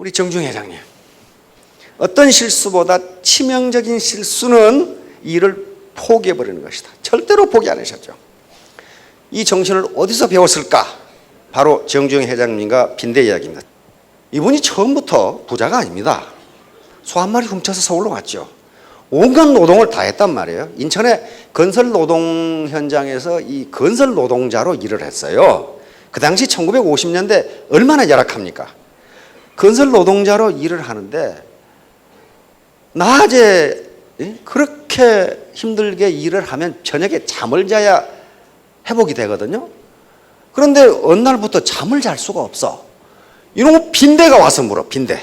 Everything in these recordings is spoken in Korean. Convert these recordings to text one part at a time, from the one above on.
우리 정중 회장님, 어떤 실수보다 치명적인 실수는 일을 포기해버리는 것이다. 절대로 포기 안 하셨죠. 이 정신을 어디서 배웠을까? 바로 정중 회장님과 빈대 이야기입니다. 이분이 처음부터 부자가 아닙니다. 소 한 마리 훔쳐서 서울로 갔죠. 온갖 노동을 다 했단 말이에요. 인천의 건설 노동 현장에서 이 건설 노동자로 일을 했어요. 그 당시 1950년대 얼마나 열악합니까? 건설 노동자로 일을 하는데 낮에 그렇게 힘들게 일을 하면 저녁에 잠을 자야 회복이 되거든요. 그런데 어느 날부터 잠을 잘 수가 없어. 이놈의 빈대가 와서 물어, 빈대.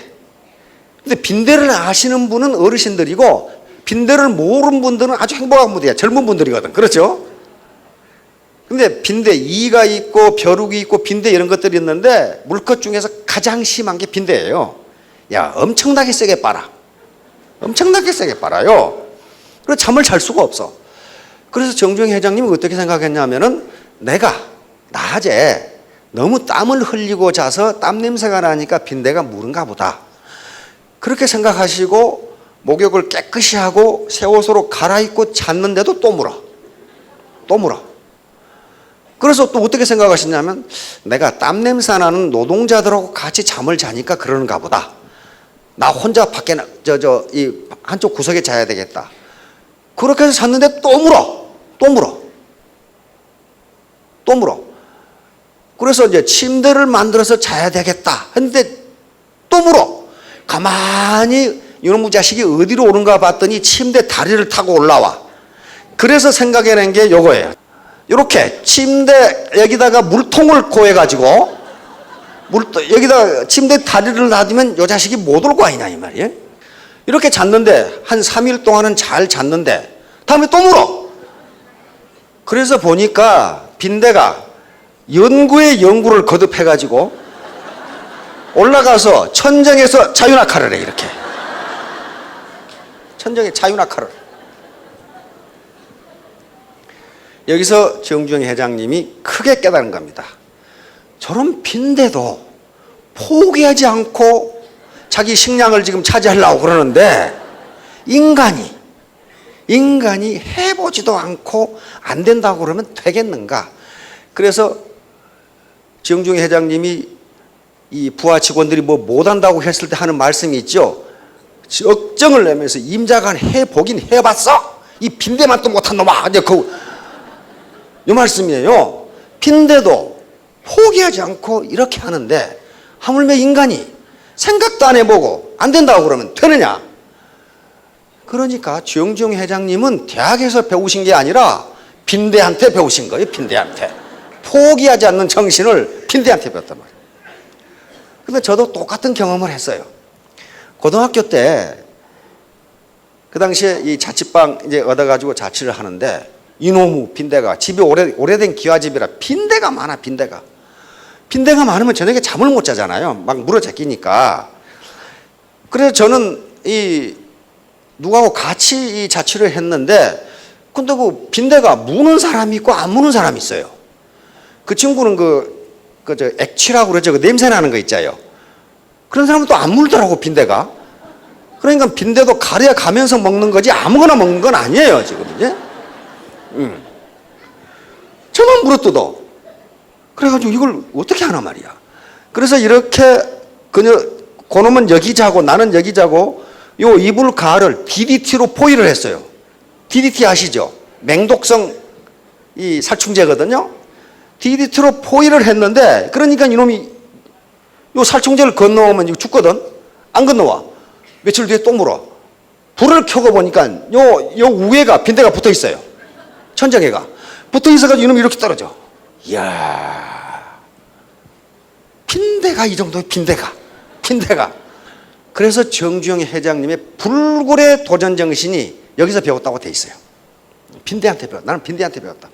근데 빈대를 아시는 분은 어르신들이고 빈대를 모르는 분들은 아주 행복한 분들이야. 젊은 분들이거든. 그렇죠? 근데 빈대, 이가 있고 벼룩이 있고 빈대 이런 것들이 있는데 물것 중에서 가장 심한 게 빈대예요. 야, 엄청나게 세게 빨아. 엄청나게 세게 빨아요. 그래서 잠을 잘 수가 없어. 그래서 정중 회장님은 어떻게 생각했냐면은 내가 낮에 너무 땀을 흘리고 자서 땀 냄새가 나니까 빈대가 무른가 보다. 그렇게 생각하시고 목욕을 깨끗이 하고 새 옷으로 갈아입고 잤는데도 또 물어. 또 물어. 그래서 또 어떻게 생각하셨냐면 내가 땀 냄새 나는 노동자들하고 같이 잠을 자니까 그러는가 보다. 나 혼자 밖에 이 한쪽 구석에 자야 되겠다. 그렇게 해서 잤는데 또 물어. 또 물어. 또 물어. 그래서 이제 침대를 만들어서 자야 되겠다 했는데 또 물어. 가만히 이놈의 자식이 어디로 오는가 봤더니 침대 다리를 타고 올라와. 그래서 생각해낸 게 요거예요. 이렇게 침대 여기다가 물통을 고해가지고 여기다 침대 다리를 놔두면 요 자식이 못 올 거 아니냐 이 말이에요. 이렇게 잤는데 한 3일 동안은 잘 잤는데 다음에 또 물어. 그래서 보니까 빈대가 연구에 연구를 거듭해가지고 올라가서 천정에서 자유낙하를 해. 이렇게 천정에 자유낙하를. 여기서 정중 회장님이 크게 깨달은 겁니다. 저런 빈대도 포기하지 않고 자기 식량을 지금 차지하려고 그러는데 인간이 해보지도 않고 안 된다고 그러면 되겠는가? 그래서 정중 회장님이 이 부하 직원들이 뭐 못한다고 했을 때 하는 말씀이 있죠. 억정을 내면서 임자간 해보긴 해봤어? 이 빈대만 또 못한 놈아. 이제 이 말씀이에요. 빈대도 포기하지 않고 이렇게 하는데 하물며 인간이 생각도 안 해보고 안 된다고 그러면 되느냐? 그러니까 정중 회장님은 대학에서 배우신 게 아니라 빈대한테 배우신 거예요. 빈대한테. 포기하지 않는 정신을 빈대한테 배웠단 말이에요. 근데 저도 똑같은 경험을 했어요. 고등학교 때 그 당시에 이 자취방 이제 얻어가지고 자취를 하는데 이놈의 빈대가 집이 오래된 기와집이라 빈대가 많아. 빈대가 많으면 저녁에 잠을 못 자잖아요. 막 물어 제끼니까. 그래서 저는 누구하고 같이 이 자취를 했는데 근데 그 빈대가 무는 사람이 있고 안 무는 사람이 있어요. 그 친구는 액취라고 그러죠. 그 냄새 나는 거 있잖아요. 그런 사람은 또 안 물더라고, 빈대가. 그러니까 빈대도 가려야 가면서 먹는 거지 아무거나 먹는 건 아니에요, 지금 이제. 저만 물어뜯어. 그래가지고 이걸 어떻게 하나 말이야. 그래서 이렇게 그놈은 여기 자고 나는 여기 자고 요 이불 가를 DDT로 포위를 했어요. DDT 아시죠? 맹독성 이 살충제거든요. DDT로 포위를 했는데 그러니까 이놈이 요 살충제를 건너오면 이거 죽거든. 안 건너와. 며칠 뒤에 또 물어. 불을 켜고 보니까 요 위에가 빈대가 붙어 있어요. 천정에가 붙어 있어가지고 이놈이 이렇게 떨어져. 이야, 빈대가 이 정도의 빈대가. 그래서 정주영 회장님의 불굴의 도전 정신이 여기서 배웠다고 돼 있어요. 빈대한테 배웠다. 나는 빈대한테 배웠다.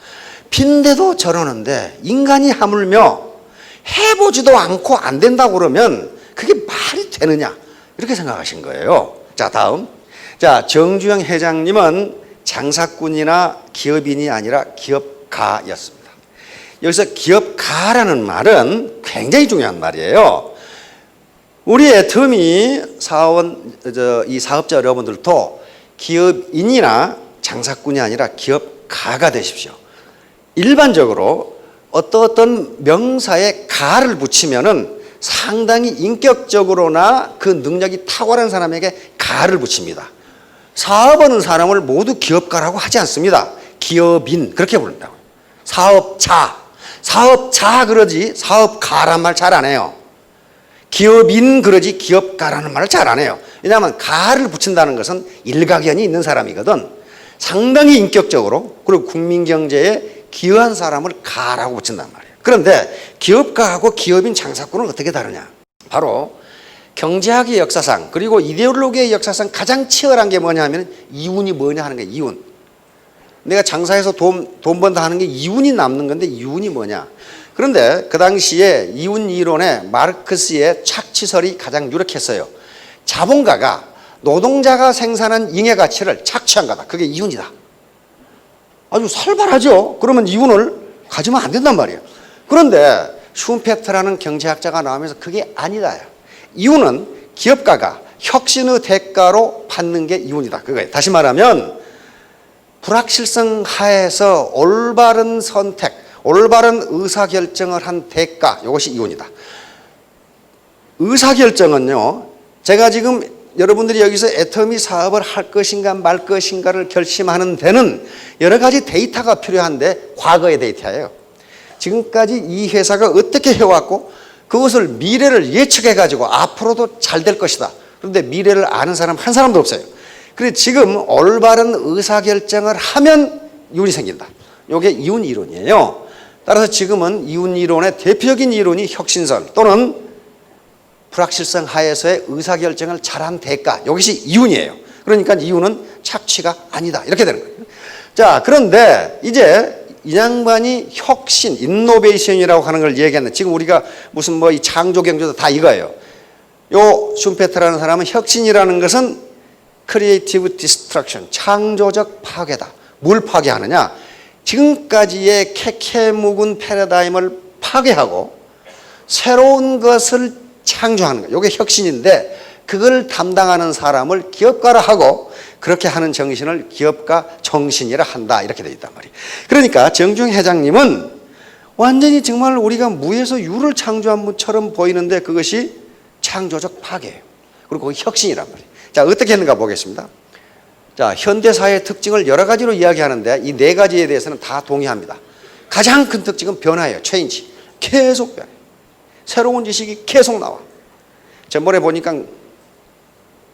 빈대도 저러는데 인간이 하물며 해보지도 않고 안 된다고 그러면 그게 말이 되느냐 이렇게 생각하신 거예요. 자, 다음. 자, 정주영 회장님은 장사꾼이나 기업인이 아니라 기업가였습니다. 여기서 기업가라는 말은 굉장히 중요한 말이에요. 우리 애터미 사원, 이 사업자 여러분들도 기업인이나 장사꾼이 아니라 기업가가 되십시오. 일반적으로 어떤 명사에 가를 붙이면은 상당히 인격적으로나 그 능력이 탁월한 사람에게 가를 붙입니다. 사업하는 사람을 모두 기업가라고 하지 않습니다. 기업인 그렇게 부른다고요. 사업자 그러지 사업가란 말 잘 안 해요. 기업인 그러지 기업가라는 말을 잘 안 해요. 왜냐하면 가를 붙인다는 것은 일가견이 있는 사람이거든. 상당히 인격적으로 그리고 국민경제에 기여한 사람을 가라고 붙인단 말이에요. 그런데 기업가하고 기업인 장사꾼은 어떻게 다르냐? 바로 경제학의 역사상 그리고 이데올로기의 역사상 가장 치열한 게 뭐냐 하면 이운이 뭐냐 하는 거예요. 이운. 내가 장사해서 돈 번다 하는 게 이운이 남는 건데 이운이 뭐냐? 그런데 그 당시에 이운 이론에 마르크스의 착취설이 가장 유력했어요. 자본가가 노동자가 생산한 잉여 가치를 착취한 거다. 그게 이운이다. 아주 살벌하죠. 그러면 이운을 가지면 안 된단 말이에요. 그런데 슈페트라는 경제학자가 나오면서 그게 아니다. 이운은 기업가가 혁신의 대가로 받는 게 이운이다. 그거예요. 다시 말하면 불확실성 하에서 올바른 선택, 올바른 의사결정을 한 대가, 이것이 이운이다. 의사결정은요, 제가 지금 여러분들이 여기서 애터미 사업을 할 것인가 말 것인가를 결심하는 데는 여러 가지 데이터가 필요한데 과거의 데이터예요. 지금까지 이 회사가 어떻게 해왔고 그것을 미래를 예측해가지고 앞으로도 잘 될 것이다. 그런데 미래를 아는 사람 한 사람도 없어요. 그래서 지금 올바른 의사결정을 하면 이운이 생긴다. 이게 이운 이론이에요. 따라서 지금은 이운 이론의 대표적인 이론이 혁신설 또는 불확실성 하에서의 의사결정을 잘한 대가, 이것이 이운이에요. 그러니까 이운은 착취가 아니다. 이렇게 되는 거예요. 자, 그런데 이제 이 양반이 혁신, 인노베이션이라고 하는 걸 얘기하는데 지금 우리가 무슨 뭐 이 창조경제도 다 이거예요. 요 슈페트라는 사람은 혁신이라는 것은 크리에이티브 디스트럭션, 창조적 파괴다. 뭘 파괴하느냐? 지금까지의 캐캐묵은 패러다임을 파괴하고 새로운 것을 창조하는 거예요. 이게 혁신인데 그걸 담당하는 사람을 기업가라 하고 그렇게 하는 정신을 기업가 정신이라 한다. 이렇게 되어 있단 말이에요. 그러니까 정중 회장님은 완전히 정말 우리가 무에서 유를 창조한 것처럼 보이는데 그것이 창조적 파괴예요. 그리고 그게 혁신이란 말이에요. 자, 어떻게 했는가 보겠습니다. 자, 현대사회의 특징을 여러 가지로 이야기하는데 이 네 가지에 대해서는 다 동의합니다. 가장 큰 특징은 변화예요. 체인지. 계속 변해. 새로운 지식이 계속 나와. 전번에 보니까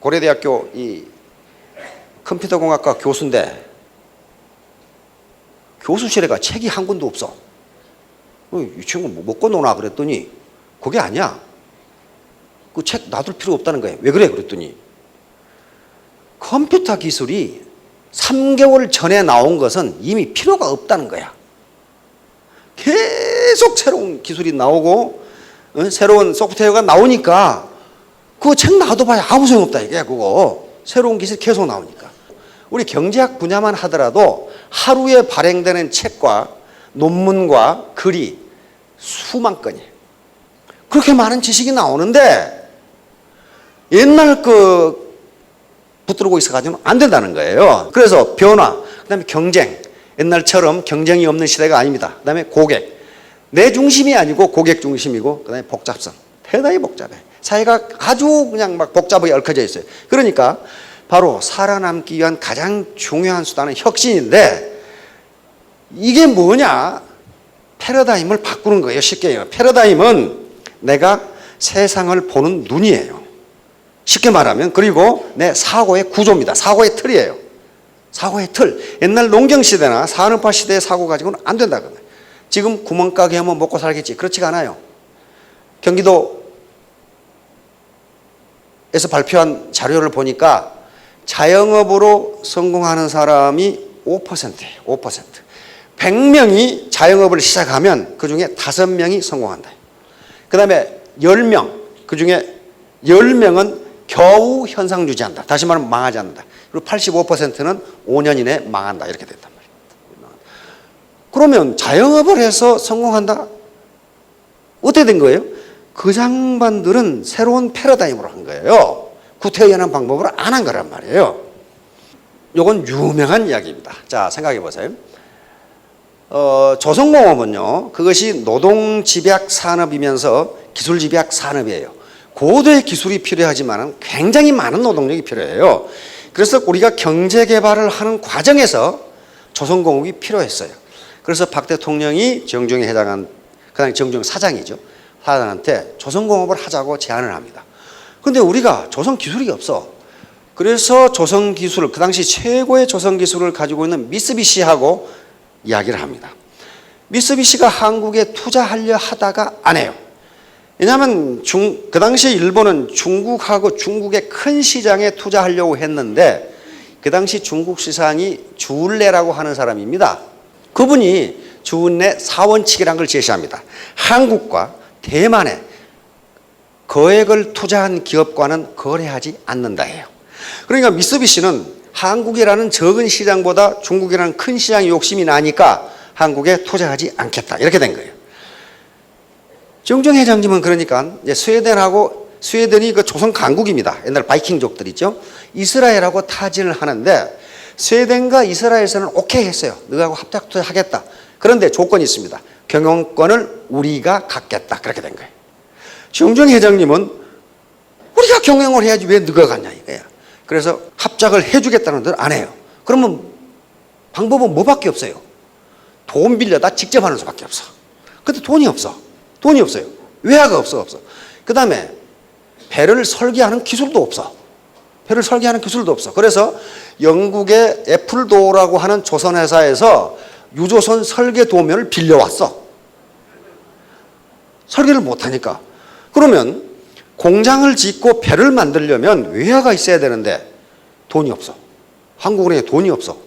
고려대학교 이 컴퓨터공학과 교수인데 교수실에 가 책이 한 권도 없어. 이 친구 뭐 먹고 노나 그랬더니 그게 아니야. 그 책 놔둘 필요 없다는 거예요. 왜 그래 그랬더니 컴퓨터 기술이 3개월 전에 나온 것은 이미 필요가 없다는 거야. 계속 새로운 기술이 나오고 새로운 소프트웨어가 나오니까 그거 책 놔둬봐야 아무 소용없다 이게 그거. 새로운 기술이 계속 나오니까. 우리 경제학 분야만 하더라도 하루에 발행되는 책과 논문과 글이 수만 건이에요. 그렇게 많은 지식이 나오는데 옛날 그 붙들고 있어가지고는 안 된다는 거예요. 그래서 변화, 그 다음에 경쟁. 옛날처럼 경쟁이 없는 시대가 아닙니다. 그 다음에 고객. 내 중심이 아니고 고객 중심이고, 그 다음에 복잡성. 대단히 복잡해. 사회가 아주 그냥 막 복잡하게 얽혀져 있어요. 그러니까 바로 살아남기 위한 가장 중요한 수단은 혁신인데 이게 뭐냐? 패러다임을 바꾸는 거예요. 쉽게 얘기하면. 패러다임은 내가 세상을 보는 눈이에요. 쉽게 말하면. 그리고 내 사고의 구조입니다. 사고의 틀이에요. 사고의 틀. 옛날 농경시대나 산업화 시대의 사고 가지고는 안 된다. 지금 구멍가게 하면 먹고 살겠지. 그렇지가 않아요. 경기도에서 발표한 자료를 보니까 자영업으로 성공하는 사람이 5%예요. 5%. 100명이 자영업을 시작하면 그중에 5명이 성공한다. 그 다음에 10명, 그중에 10명은 겨우 현상 유지한다. 다시 말하면 망하지 않는다. 그리고 85%는 5년 이내에 망한다. 이렇게 됐단 말이에요. 그러면 자영업을 해서 성공한다? 어떻게 된 거예요? 그 장반들은 새로운 패러다임으로 한 거예요. 구태의연한 방법으로 안 한 거란 말이에요. 이건 유명한 이야기입니다. 자, 생각해 보세요. 조선공업은요, 그것이 노동집약 산업이면서 기술집약 산업이에요. 고도의 기술이 필요하지만 굉장히 많은 노동력이 필요해요. 그래서 우리가 경제개발을 하는 과정에서 조선공업이 필요했어요. 그래서 박 대통령이 정종희 회장한, 그 다음에 정종 사장이죠. 사장한테 조선공업을 하자고 제안을 합니다. 근데 우리가 조선 기술이 없어. 그래서 조선 기술을, 그 당시 최고의 조선 기술을 가지고 있는 미쓰비시하고 이야기를 합니다. 미쓰비시가 한국에 투자하려 하다가 안 해요. 왜냐하면 그 당시 일본은 중국하고 중국의 큰 시장에 투자하려고 했는데 그 당시 중국 시장이 주울레라고 하는 사람입니다. 그분이 주운내 4원칙이라는 걸 제시합니다. 한국과 대만에 거액을 투자한 기업과는 거래하지 않는다 해요. 그러니까 미쓰비시는 한국이라는 적은 시장보다 중국이라는 큰 시장에 욕심이 나니까 한국에 투자하지 않겠다, 이렇게 된 거예요. 정종 회장님은 그러니까 이제 스웨덴이 그 조선 강국입니다. 옛날 바이킹족들 있죠. 이스라엘하고 타진을 하는데 스웨덴과 이스라엘에서는 오케이 했어요. 너하고 합작 투자하겠다. 그런데 조건이 있습니다. 경영권을 우리가 갖겠다. 그렇게 된 거예요. 정종 회장님은 우리가 경영을 해야지 왜 너가 갖냐 이거야. 그래서 합작을 해주겠다는 데는 안 해요. 그러면 방법은 뭐밖에 없어요. 돈 빌려다 직접 하는 수밖에 없어. 근데 돈이 없어. 돈이 없어요. 외화가 없어. 그 다음에 배를 설계하는 기술도 없어. 배를 설계하는 기술도 없어. 그래서 영국의 애플도어라고 하는 조선회사에서 유조선 설계 도면을 빌려왔어. 설계를 못하니까. 그러면 공장을 짓고 배를 만들려면 외화가 있어야 되는데 돈이 없어. 한국은행에 돈이 없어.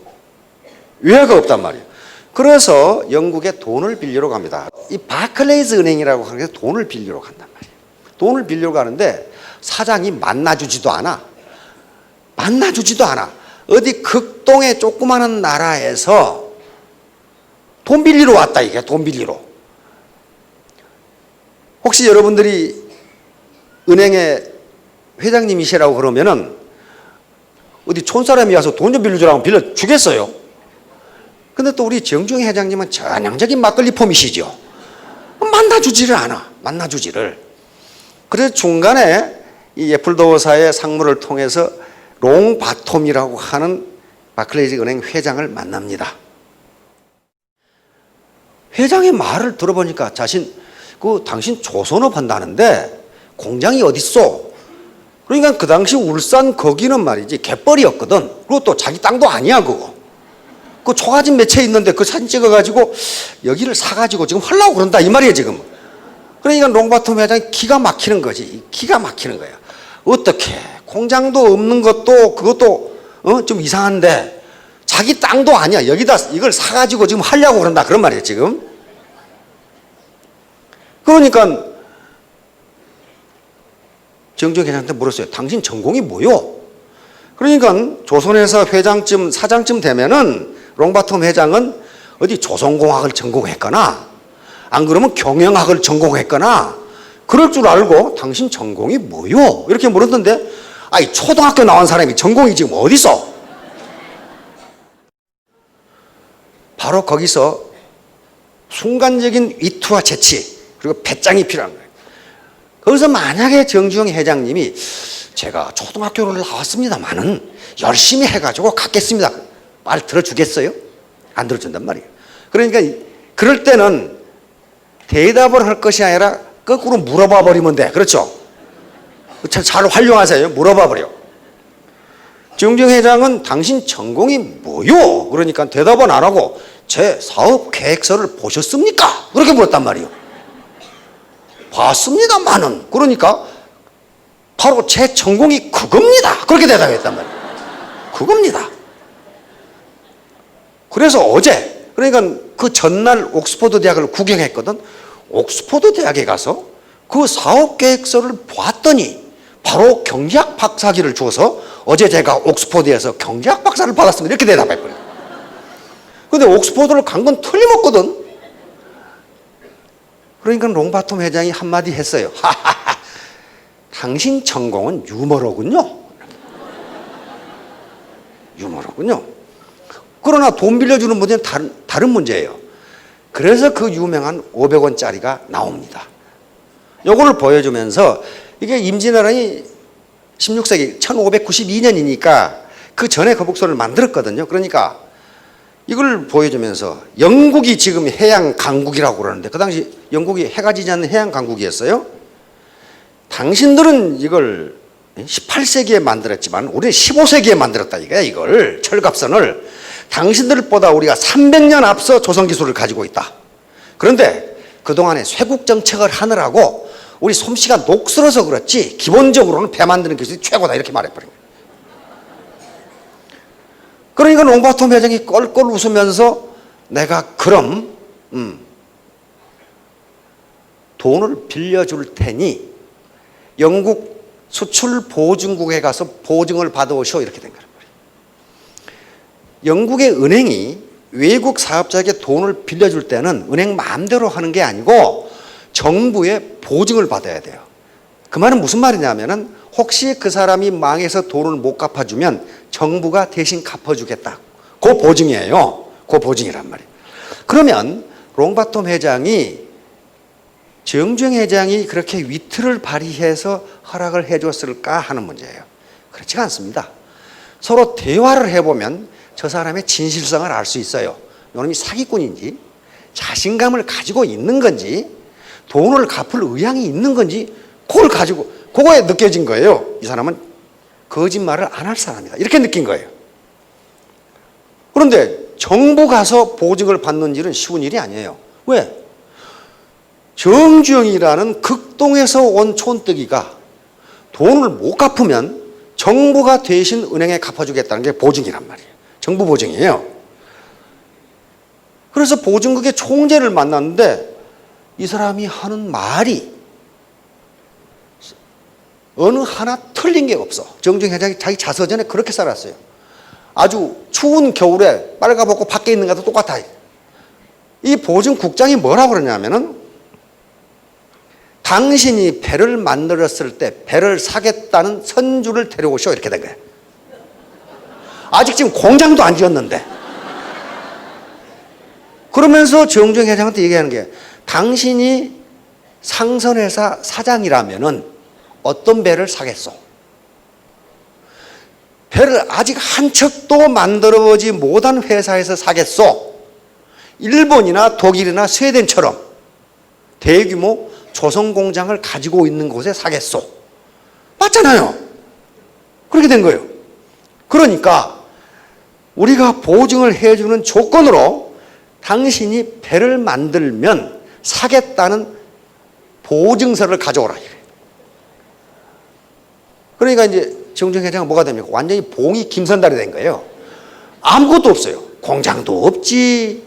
외화가 없단 말이에요. 그래서 영국에 돈을 빌리러 갑니다. 이 바클레이즈 은행이라고 하는 게 돈을 빌리러 간단 말이에요. 돈을 빌리러 가는데 사장이 만나주지도 않아. 어디 극동의 조그마한 나라에서 돈 빌리러 왔다, 이게. 돈 빌리러. 혹시 여러분들이 은행의 회장님이시라고 그러면은 어디 촌사람이 와서 돈 좀 빌려주라고 빌려주겠어요? 근데 또 우리 정종희 회장님은 전형적인 막걸리 폼이시죠. 만나주지를 않아. 그래서 중간에 이 애플도어사의 상무를 통해서 롱바톰이라고 하는 바클레이즈 은행 회장을 만납니다. 회장의 말을 들어보니까 당신 조선업 한다는데 공장이 어딨어? 그러니까 그 당시 울산 거기는 말이지 갯벌이었거든. 그리고 또 자기 땅도 아니야 그거. 그 초가집 매체에 있는데 그 사진 찍어가지고 여기를 사가지고 지금 하려고 그런다 이 말이에요 지금. 그러니까 롱바톰 회장이 기가 막히는 거지. 기가 막히는 거야. 어떻게 공장도 없는 것도 그것도 좀 이상한데 자기 땅도 아니야. 여기다 이걸 사가지고 지금 하려고 그런다 그런 말이에요 지금. 그러니까 정종 회장한테 물었어요. 당신 전공이 뭐요? 그러니까 조선회사 회장쯤 사장쯤 되면은 롱바톰 회장은 어디 조선공학을 전공했거나 안 그러면 경영학을 전공했거나 그럴 줄 알고 당신 전공이 뭐요? 이렇게 물었는데 아이 초등학교 나온 사람이 전공이 지금 어디 있어? 바로 거기서 순간적인 위트와 재치 그리고 배짱이 필요한 거예요. 거기서 만약에 정주영 회장님이 제가 초등학교를 나왔습니다만은 열심히 해가지고 갖겠습니다. 말 들어주겠어요? 안 들어준단 말이에요. 그러니까 그럴 때는 대답을 할 것이 아니라 거꾸로 물어봐 버리면 돼. 그렇죠? 잘 활용하세요. 물어봐 버려. 정주영 회장은 당신 전공이 뭐요? 그러니까 대답은 안 하고 제 사업 계획서를 보셨습니까? 그렇게 물었단 말이에요. 봤습니다만은. 그러니까 바로 제 전공이 그겁니다. 그렇게 대답했단 말이에요. 그겁니다. 그래서 어제 그러니까 그 전날 옥스퍼드 대학을 구경했거든. 옥스퍼드 대학에 가서 그 사업 계획서를 봤더니 바로 경제학 박사학위를 주어서 어제 제가 옥스퍼드에서 경제학 박사를 받았습니다. 이렇게 대답했거든요. 근데 옥스퍼드를 간 건 틀림없거든. 그러니까 롱바톰 회장이 한마디 했어요. 하하하, 당신 전공은 유머로군요. 유머로군요. 그러나 돈 빌려주는 문제는 다른 문제예요. 그래서 그 유명한 500원짜리가 나옵니다. 요거를 보여주면서 이게 임진왜란이 16세기 1592년이니까 그 전에 거북선을 만들었거든요. 그러니까 이걸 보여주면서 영국이 지금 해양 강국이라고 그러는데 그 당시 영국이 해가 지지 않는 해양 강국이었어요. 당신들은 이걸 18세기에 만들었지만 우리는 15세기에 만들었다 이거야. 이걸 철갑선을 당신들보다 우리가 300년 앞서 조선 기술을 가지고 있다. 그런데 그동안에 쇄국 정책을 하느라고 우리 솜씨가 녹슬어서 그렇지 기본적으로는 배 만드는 기술이 최고다 이렇게 말해버린 거예요. 그러니까 롱바톰 회장이 껄껄 웃으면서 내가 그럼 돈을 빌려줄 테니 영국 수출 보증국에 가서 보증을 받아오시오 이렇게 된 거예요. 영국의 은행이 외국 사업자에게 돈을 빌려줄 때는 은행 마음대로 하는 게 아니고 정부의 보증을 받아야 돼요. 그 말은 무슨 말이냐면은 혹시 그 사람이 망해서 돈을 못 갚아주면 정부가 대신 갚아주겠다. 그 보증이에요. 그 보증이란 말이에요. 그러면 롱바톰 회장이 정주행 회장이 그렇게 위트를 발휘해서 허락을 해줬을까 하는 문제예요. 그렇지가 않습니다. 서로 대화를 해보면 저 사람의 진실성을 알 수 있어요. 이놈이 사기꾼인지 자신감을 가지고 있는 건지 돈을 갚을 의향이 있는 건지 그걸 가지고 그거에 느껴진 거예요. 이 사람은 거짓말을 안 할 사람이다. 이렇게 느낀 거예요. 그런데 정부 가서 보증을 받는 일은 쉬운 일이 아니에요. 왜? 정주영이라는 극동에서 온 촌뜨기가 돈을 못 갚으면 정부가 대신 은행에 갚아주겠다는 게 보증이란 말이에요. 정부 보증이에요. 그래서 보증국의 총재를 만났는데 이 사람이 하는 말이 어느 하나 틀린 게 없어. 정주영 회장이 자기 자서전에 그렇게 살았어요. 아주 추운 겨울에 빨가벗고 밖에 있는 것도 똑같아. 이 보증국장이 뭐라고 그러냐면은 당신이 배를 만들었을 때 배를 사겠다는 선주를 데려오시오 이렇게 된 거예요. 아직 지금 공장도 안 지었는데. 그러면서 정주영 회장한테 얘기하는 게 당신이 상선회사 사장이라면은 어떤 배를 사겠소? 배를 아직 한 척도 만들어보지 못한 회사에서 사겠소? 일본이나 독일이나 스웨덴처럼 대규모 조선 공장을 가지고 있는 곳에 사겠소? 맞잖아요. 그렇게 된 거예요. 그러니까 우리가 보증을 해주는 조건으로 당신이 배를 만들면 사겠다는 보증서를 가져오라. 그러니까 이제 정주영 회장은 뭐가 됩니까? 완전히 봉이 김선달이 된 거예요. 아무것도 없어요. 공장도 없지.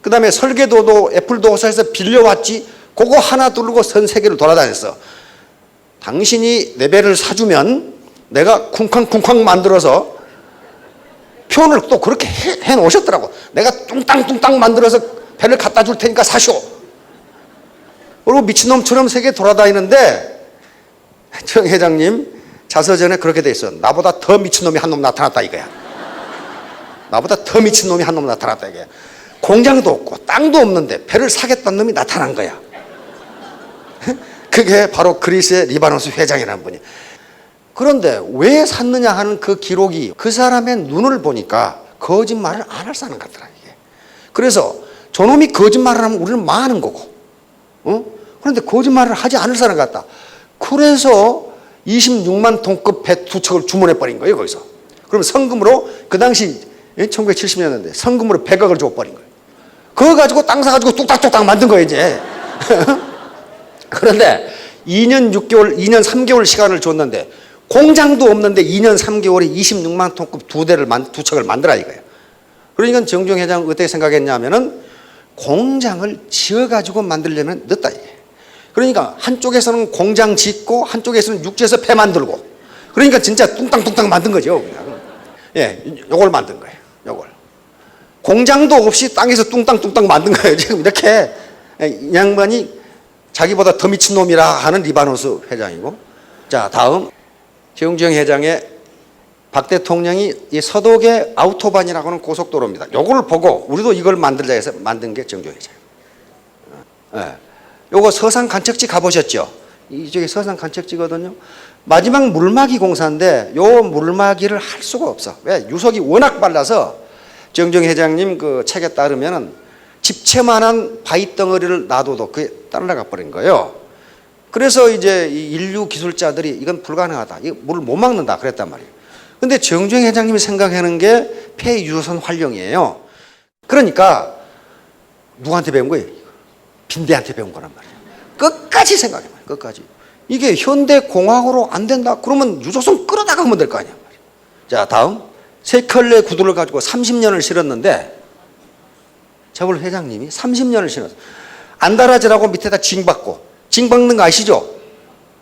그 다음에 설계도도 애플도 회사에서 빌려왔지. 그거 하나 두르고 선 세계를 돌아다녔어. 당신이 내 배를 사주면 내가 쿵쾅쿵쾅 만들어서 표현을 또 그렇게 해놓으셨더라고. 내가 뚱땅뚱땅 만들어서 배를 갖다 줄 테니까 사시오. 그리고 미친놈처럼 세계 돌아다니는데 정 회장님 자서전에 그렇게 돼 있어. 나보다 더 미친놈이 한 놈 나타났다 이거야. 나보다 더 미친놈이 한 놈 나타났다 이거야. 공장도 없고 땅도 없는데 배를 사겠다는 놈이 나타난 거야. 그게 바로 그리스의 리바노스 회장이라는 분이. 그런데 왜 샀느냐 하는 그 기록이 그 사람의 눈을 보니까 거짓말을 안 할 사람 같더라 이게. 그래서 저놈이 거짓말을 하면 우리는 망하는 거고, 그런데 거짓말을 하지 않을 사람 같다. 그래서 26만 톤급 배 2척을 주문해 버린 거예요 거기서. 그럼 성금으로 그 당시 1970년대인데 성금으로 백억을 줘 버린 거예요. 그거 가지고 땅 사가지고 뚝딱뚝딱 만든 거예요 이제. 그런데 2년 3개월 시간을 줬는데 공장도 없는데 2년 3개월에 26만 톤급 두 척을 만들어 이거예요. 그러니까 정주영 회장 어떻게 생각했냐면은 공장을 지어가지고 만들려면 늦다 이게. 그러니까 한쪽에서는 공장 짓고 한쪽에서는 육지에서 배 만들고, 그러니까 진짜 뚱땅뚱땅 만든 거죠. 그냥. 예, 요걸 만든 거예요. 요걸. 공장도 없이 땅에서 뚱땅뚱땅 만든 거예요. 지금 이렇게 이 양반이 자기보다 더 미친 놈이라 하는 리바노스 회장이고. 자, 다음 정주영 회장의 박 대통령이 이 서독의 아우토반이라고 하는 고속도로입니다. 요걸 보고 우리도 이걸 만들자 해서 만든 게 정주영 회장. 예. 요거 서산 간척지 가보셨죠? 이쪽에 서산 간척지거든요. 마지막 물막이 공사인데 요 물막이를 할 수가 없어. 왜? 유속이 워낙 빨라서 정주영 회장님 그 책에 따르면은 집채만한 바위 덩어리를 놔둬도 그게 따라가 버린 거예요. 그래서 이제 이 인류 기술자들이 이건 불가능하다. 이 물을 못 막는다 그랬단 말이에요. 근데 정주영 회장님이 생각하는 게 폐유선 활용이에요. 그러니까 누구한테 배운 거예요? 빈대한테 배운 거란 말이에요. 끝까지 생각해봐요. 끝까지. 이게 현대공학으로 안 된다. 그러면 유조선 끌어나가면 될 거 아니야. 자, 다음. 세 켤레 구두를 가지고 30년을 실었는데 재벌 회장님이 30년을 실었어. 안 달아지라고 밑에다 징 박고. 징 박는 거 아시죠?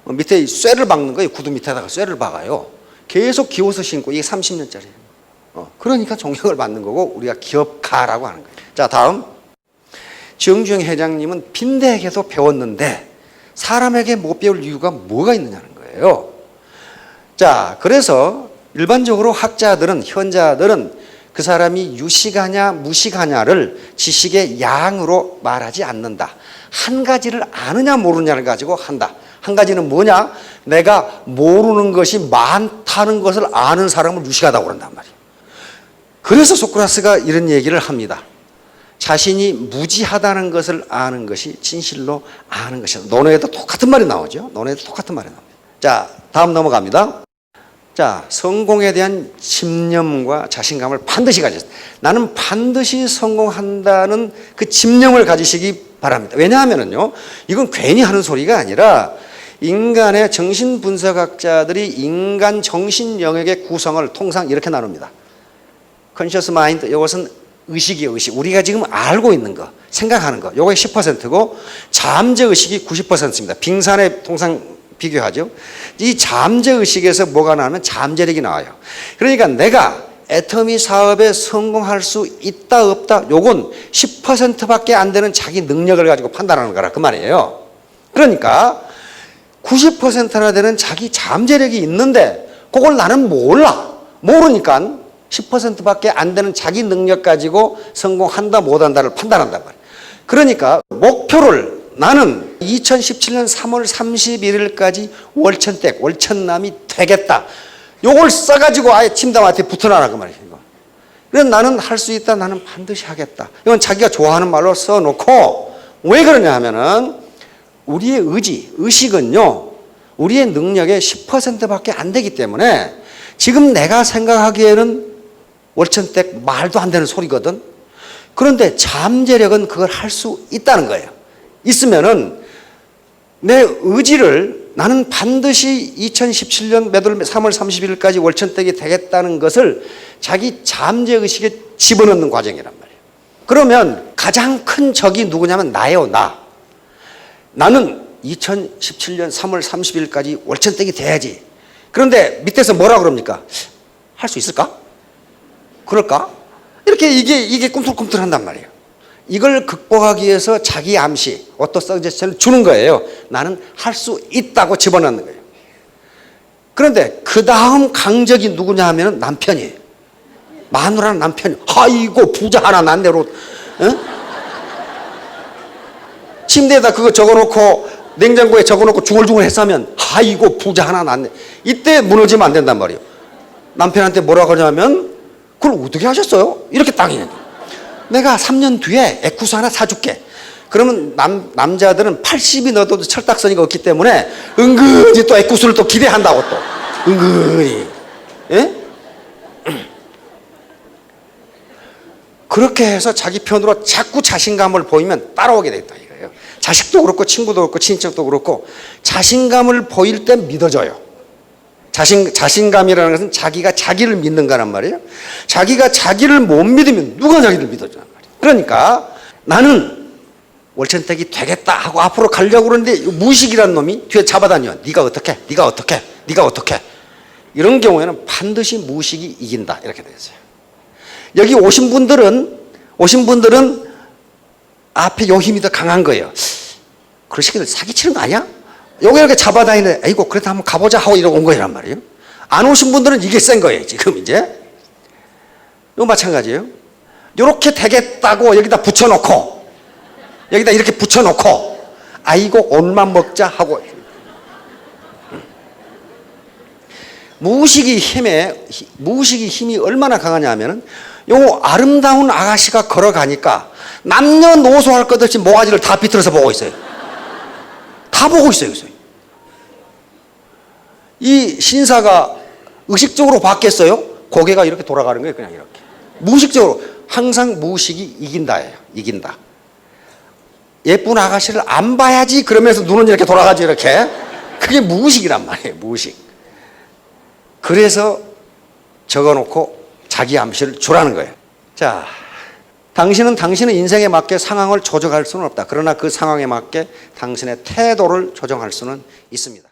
밑에 쇠를 박는 거예요. 구두 밑에다가 쇠를 박아요. 계속 기워서 신고. 이게 30년짜리예요. 그러니까 존경을 받는 거고 우리가 기업가라고 하는 거예요. 자, 다음. 정주영 회장님은 빈대에게도 배웠는데 사람에게 못 배울 이유가 뭐가 있느냐는 거예요. 자, 그래서 일반적으로 학자들은, 현자들은 그 사람이 유식하냐 무식하냐를 지식의 양으로 말하지 않는다. 한 가지를 아느냐 모르냐를 가지고 한다. 한 가지는 뭐냐? 내가 모르는 것이 많다는 것을 아는 사람을 유식하다고 그런단 말이에요. 그래서 소크라테스가 이런 얘기를 합니다. 자신이 무지하다는 것을 아는 것이 진실로 아는 것이다. 논어에도 똑같은 말이 나오죠. 논어에도 똑같은 말이 나옵니다. 자, 다음 넘어갑니다. 자, 성공에 대한 집념과 자신감을 반드시 가지세요. 나는 반드시 성공한다는 그 집념을 가지시기 바랍니다. 왜냐하면요, 이건 괜히 하는 소리가 아니라 인간의 정신분석학자들이 인간 정신 영역의 구성을 통상 이렇게 나눕니다. 컨셔스 마인드, 이것은 의식이에요, 의식. 우리가 지금 알고 있는 거, 생각하는 거, 요게 10%고 잠재의식이 90%입니다. 빙산에 통상 비교하죠. 이 잠재의식에서 뭐가 나오면 잠재력이 나와요. 그러니까 내가 애터미 사업에 성공할 수 있다 없다, 요건 10%밖에 안 되는 자기 능력을 가지고 판단하는 거라 그 말이에요. 그러니까 90%나 되는 자기 잠재력이 있는데 그걸 나는 몰라. 모르니까 10%밖에 안 되는 자기 능력 가지고 성공한다 못한다를 판단한단 말이에요. 그러니까 목표를 나는 2017년 3월 31일까지 월천댁, 월천남이 되겠다. 요걸 써가지고 아예 팀장 앞에 붙어놔라 그 말이에요. 그래서 나는 할 수 있다. 나는 반드시 하겠다. 이건 자기가 좋아하는 말로 써놓고 왜 그러냐 하면은 우리의 의식은요, 우리의 능력의 10%밖에 안 되기 때문에 지금 내가 생각하기에는 월천댁 말도 안 되는 소리거든. 그런데 잠재력은 그걸 할 수 있다는 거예요. 있으면은 내 의지를 나는 반드시 2017년 매달 3월 30일까지 월천댁이 되겠다는 것을 자기 잠재의식에 집어넣는 과정이란 말이에요. 그러면 가장 큰 적이 누구냐면 나예요, 나. 나는 2017년 3월 30일까지 월천댁이 돼야지. 그런데 밑에서 뭐라 그럽니까? 할 수 있을까? 그럴까? 이렇게 이게 꿈틀꿈틀한단 말이에요. 이걸 극복하기 위해서 자기 암시, 오토 서제션을 주는 거예요. 나는 할 수 있다고 집어넣는 거예요. 그런데 그 다음 강적이 누구냐 하면 남편이에요. 마누라는 남편이. 아이고 부자 하나 낳네로. 침대에다 그거 적어놓고 냉장고에 적어놓고 중얼중얼 했으면 아이고 부자 하나 낳네. 이때 무너지면 안 된단 말이에요. 남편한테 뭐라 그러냐면 그걸 어떻게 하셨어요? 이렇게 딱 있는 거예요. 내가 3년 뒤에 에쿠스 하나 사줄게. 그러면 남자들은 80이 넘어도 철딱서니가 없기 때문에 은근히 또 에쿠스를 또 기대한다고 또. 은근히. 예? 그렇게 해서 자기 편으로 자꾸 자신감을 보이면 따라오게 되겠다 이거예요. 자식도 그렇고 친구도 그렇고 친척도 그렇고 자신감을 보일 때 믿어져요. 자신감이라는 것은 자기가 자기를 믿는 거란 말이에요. 자기가 자기를 못 믿으면 누가 자기를 믿어주란 말이에요. 그러니까 나는 월천택이 되겠다 하고 앞으로 가려고 그러는데 무식이라는 놈이 뒤에 잡아다녀. 네가 어떻게? 네가 어떻게? 네가 어떻게? 이런 경우에는 반드시 무식이 이긴다 이렇게 되어요. 여기 오신 분들은 앞에 요 힘이 더 강한 거예요. 그런 새끼들 사기치는 거 아니야? 여기 이렇게 잡아다니는데 아이고 그래도 한번 가보자 하고 이러고 온 거란 말이에요. 안 오신 분들은 이게 센 거예요. 지금 이제 이거 마찬가지예요. 이렇게 되겠다고 여기다 붙여놓고 여기다 이렇게 붙여놓고 아이고 옷만 먹자 하고 무의식이 힘이 얼마나 강하냐 하면은 요 아름다운 아가씨가 걸어가니까 남녀노소 할 것 없이 모가지를 다 비틀어서 보고 있어요. 다 보고 있어요. 이 신사가 의식적으로 봤겠어요? 고개가 이렇게 돌아가는 거예요. 그냥 이렇게. 무의식적으로. 항상 무의식이 이긴다. 예쁜 아가씨를 안 봐야지 그러면서 눈은 이렇게 돌아가죠. 이렇게. 그게 무의식이란 말이에요. 무의식. 그래서 적어놓고 자기 암시를 주라는 거예요. 자, 당신은 당신의 인생에 맞게 상황을 조정할 수는 없다. 그러나 그 상황에 맞게 당신의 태도를 조정할 수는 있습니다.